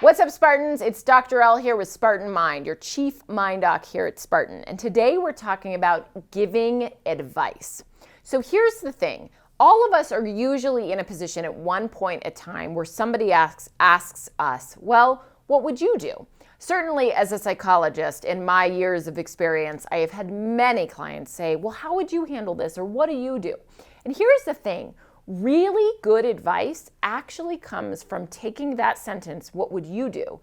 What's up, Spartans? It's Dr. L here with Spartan Mind, your chief mind doc here at Spartan. And today we're talking about giving advice. So here's the thing. All of us are usually in a position at one point in time where somebody asks us, well, what would you do? Certainly as a psychologist, in my years of experience, I have had many clients say, well, how would you handle this? Or what do you do? And here's the thing. Really good advice actually comes from taking that sentence, what would you do,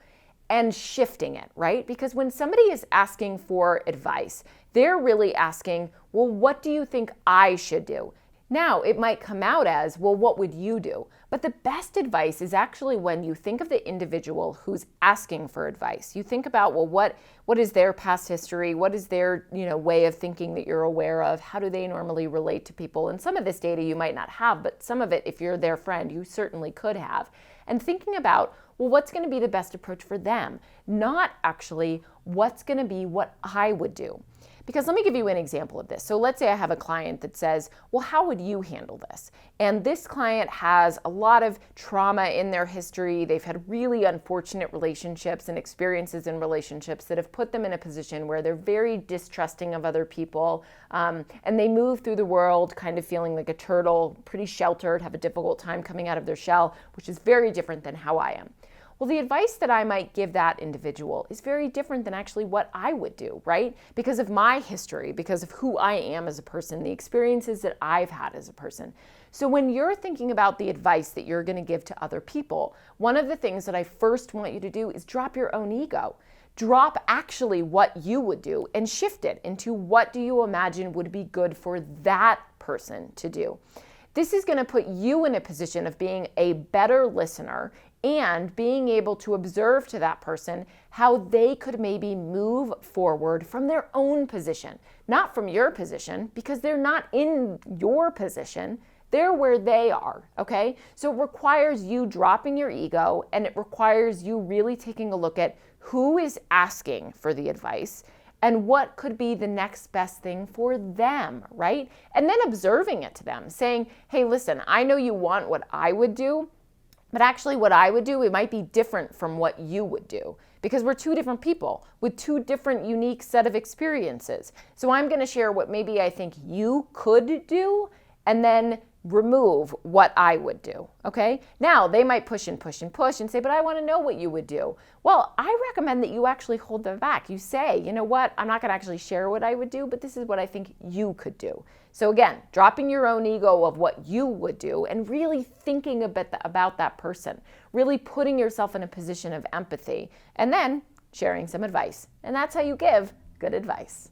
and shifting it, right? Because when somebody is asking for advice, they're really asking, well, what do you think I should do? Now, it might come out as, well, what would you do? But the best advice is actually when you think of the individual who's asking for advice. You think about, well, what is their past history? What is their, way of thinking that you're aware of? How do they normally relate to people? And some of this data you might not have, but some of it, if you're their friend, you certainly could have. And thinking about, well, what's going to be the best approach for them? Not actually what's going to be what I would do. Because let me give you an example of this. So let's say I have a client that says, well, how would you handle this? And this client has a lot of trauma in their history. They've had really unfortunate relationships and experiences in relationships that have put them in a position where they're very distrusting of other people. And they move through the world kind of feeling like a turtle, pretty sheltered, have a difficult time coming out of their shell, which is very different than how I am. Well, the advice that I might give that individual is very different than actually what I would do, right? Because of my history, because of who I am as a person, the experiences that I've had as a person. So when you're thinking about the advice that you're going to give to other people, one of the things that I first want you to do is drop your own ego. Drop actually what you would do and shift it into what do you imagine would be good for that person to do. This is going to put you in a position of being a better listener and being able to observe to that person how they could maybe move forward from their own position, not from your position, because they're not in your position. They're where they are, okay? So it requires you dropping your ego, and it requires you really taking a look at who is asking for the advice and what could be the next best thing for them, right? And then observing it to them, saying, hey, listen, I know you want what I would do, but actually what I would do, it might be different from what you would do because we're two different people with two different unique set of experiences. So I'm going to share what maybe I think you could do and then remove what I would do, okay? Now, they might push and push and push and say, but I want to know what you would do. Well, I recommend that you actually hold them back. You say, you know what, I'm not going to actually share what I would do, but this is what I think you could do. So again, dropping your own ego of what you would do and really thinking a bit about that person, really putting yourself in a position of empathy, and then sharing some advice. And that's how you give good advice.